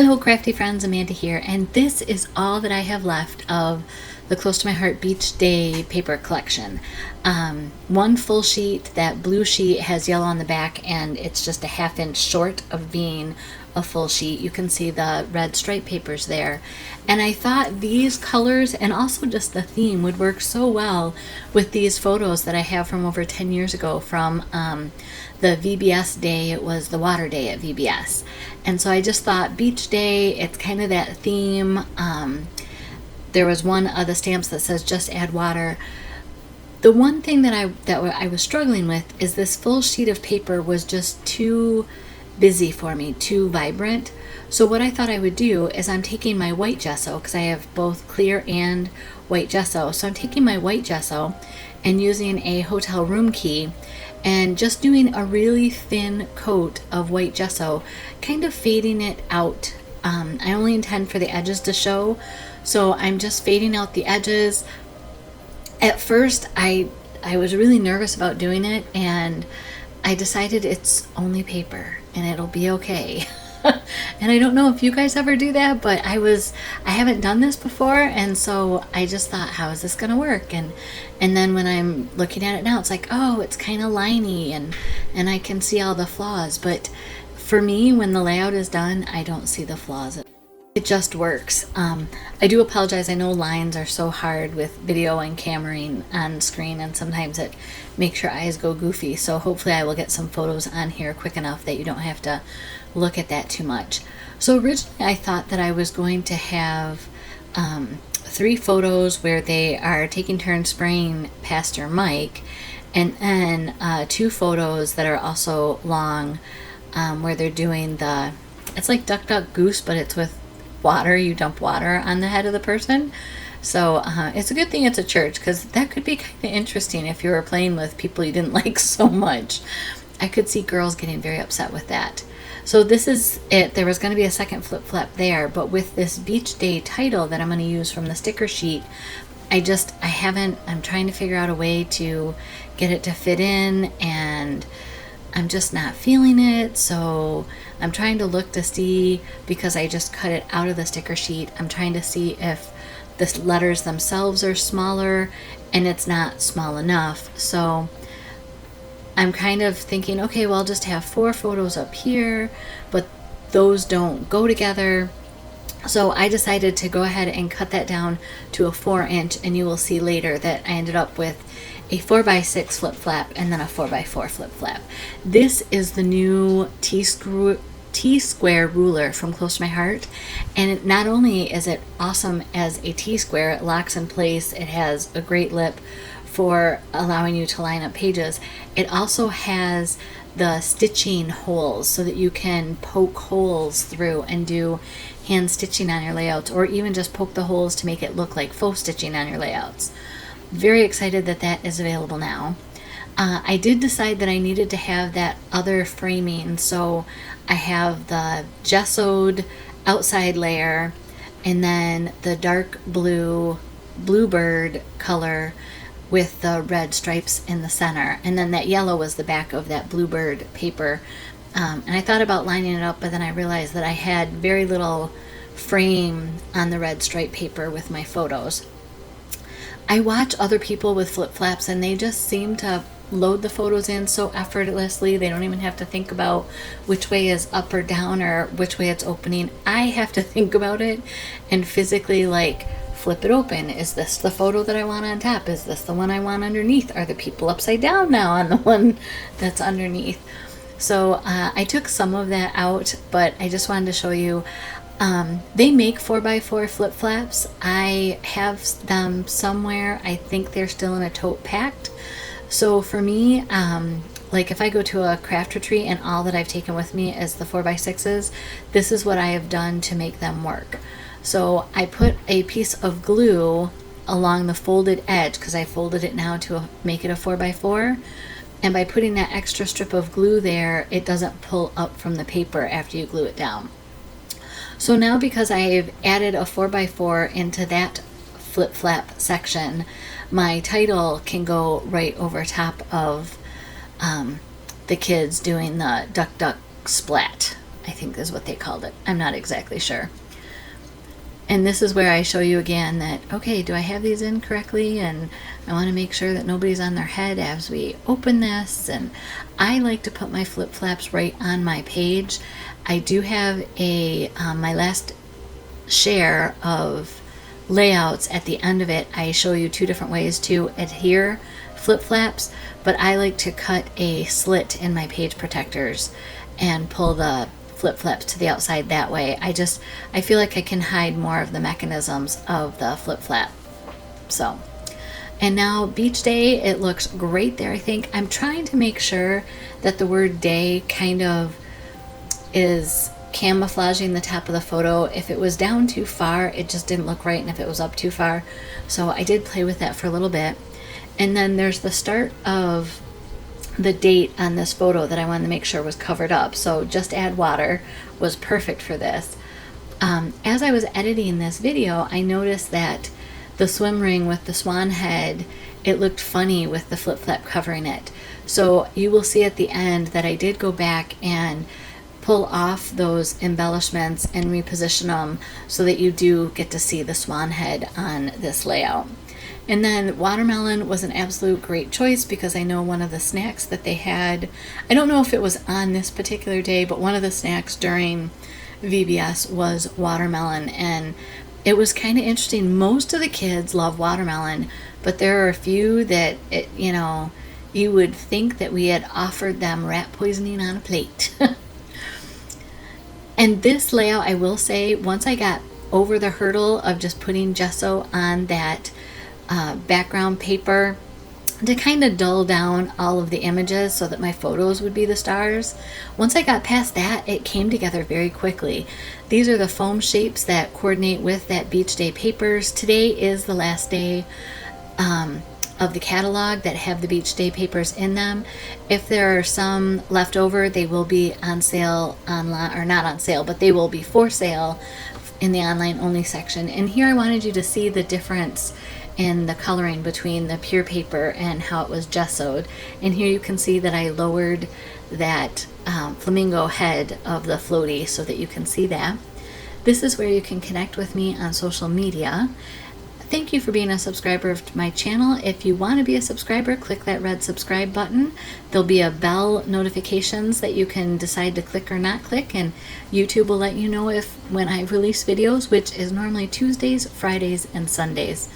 Hello crafty friends, Amanda here, and this is all that I have left of the Close to My Heart Beach Day paper collection. One full sheet. That blue sheet has yellow on the back and it's just a ½ inch short of being a full sheet. You can see the red stripe papers there, and I thought these colors and also just the theme would work so well with these photos that I have from over 10 years ago from the VBS day. It was the water day at VBS, and so I just thought beach day, it's kind of that theme. There was one of the stamps that says just add water. The one thing that I was struggling with is this full sheet of paper was just too busy for me, too vibrant. So what I thought I would do is I'm taking my white gesso, because I have both clear and white gesso. So I'm taking my white gesso and using a hotel room key and just doing a really thin coat of white gesso, kind of fading it out. I only intend for the edges to show, so I'm just fading out the edges. At first I was really nervous about doing it, and I decided it's only paper and it'll be okay. And I don't know if you guys ever do that, but I haven't done this before, and so I just thought, how is this gonna work? And then when I'm looking at it now, it's like, oh, it's kind of liney, and I can see all the flaws. But for me, when the layout is done, I don't see the flaws. It just works. I do apologize. I know lines are so hard with video and cameraing on screen, and sometimes it makes your eyes go goofy. So hopefully I will get some photos on here quick enough that you don't have to look at that too much. So originally I thought that I was going to have 3 photos where they are taking turns spraying Pastor Mike, and then 2 photos that are also long, where they're doing it's like Duck Duck Goose, but it's with water. You dump water on the head of the person. So it's a good thing it's a church, because that could be kind of interesting if you were playing with people you didn't like so much. I could see girls getting very upset with that. So this is it. There was going to be a second flip flap there, but with this beach day title that I'm going to use from the sticker sheet, I'm trying to figure out a way to get it to fit in, and I'm just not feeling it. So I'm trying to look to see, because I just cut it out of the sticker sheet, I'm trying to see if the letters themselves are smaller, and it's not small enough. So I'm kind of thinking, okay, well, I'll just have 4 photos up here, but those don't go together. So I decided to go ahead and cut that down to a 4-inch, and you will see later that I ended up with a 4x6 flip flap and then a 4x4 flip flap. This is the new T-square ruler from Close to My Heart, and not only is it awesome as a T-square, it locks in place, it has a great lip for allowing you to line up pages. It also has the stitching holes so that you can poke holes through and do hand stitching on your layouts, or even just poke the holes to make it look like faux stitching on your layouts. Very excited that that is available now. I did decide that I needed to have that other framing, so I have the gessoed outside layer and then the dark blue bluebird color with the red stripes in the center, and then that yellow was the back of that bluebird paper. And I thought about lining it up, but then I realized that I had very little frame on the red stripe paper with my photos. I watch other people with flip flaps, and they just seem to load the photos in so effortlessly. They don't even have to think about which way is up or down or which way it's opening. I have to think about it and physically flip it open. Is this the photo that I want on top? Is this the one I want underneath? Are the people upside down now on the one that's underneath? So I took some of that out, but I just wanted to show you. They make 4x4 flip flaps. I have them somewhere. I think they're still in a tote packed. So for me, if I go to a craft retreat and all that I've taken with me is the 4x6s, this is what I have done to make them work. So I put a piece of glue along the folded edge, because I folded it now to make it a 4x4. And by putting that extra strip of glue there, it doesn't pull up from the paper after you glue it down. So now, because I've added a 4x4 into that flip flap section, my title can go right over top of the kids doing the duck duck splat. I think is what they called it. I'm not exactly sure. And this is where I show you again that, okay, do I have these in correctly? And I want to make sure that nobody's on their head as we open this. And I like to put my flip flaps right on my page. I do have my last share of layouts at the end of it. I show you 2 different ways to adhere flip flaps, but I like to cut a slit in my page protectors and pull the flip flaps to the outside that way. I feel like I can hide more of the mechanisms of the flip flap. So, and now beach day, it looks great there. I think I'm trying to make sure that the word day kind of is camouflaging the top of the photo. If it was down too far, it just didn't look right, and if it was up too far. So I did play with that for a little bit. And then there's the start of the date on this photo that I wanted to make sure was covered up. So just add water was perfect for this. As I was editing this video, I noticed that the swim ring with the swan head, it looked funny with the flip flap covering it. So you will see at the end that I did go back and pull off those embellishments and reposition them so that you do get to see the swan head on this layout. And then watermelon was an absolute great choice because I know one of the snacks that they had, I don't know if it was on this particular day, but one of the snacks during VBS was watermelon. And it was kind of interesting. Most of the kids love watermelon, but there are a few that, you would think that we had offered them rat poisoning on a plate. And this layout, I will say, once I got over the hurdle of just putting gesso on that background paper to kind of dull down all of the images so that my photos would be the stars. Once I got past that, it came together very quickly. These are the foam shapes that coordinate with that beach day papers. Today is the last day of the catalog that have the beach day papers in them. If there are some left over, they will be on sale online, or not on sale, but they will be for sale in the online only section. And here I wanted you to see the difference in the coloring between the pure paper and how it was gessoed. And here you can see that I lowered that flamingo head of the floaty so that you can see that. This is where you can connect with me on social media. Thank you for being a subscriber of my channel. If you want to be a subscriber, click that red subscribe button. There'll be a bell notifications that you can decide to click or not click, and YouTube will let you know when I release videos, which is normally Tuesdays, Fridays, and Sundays.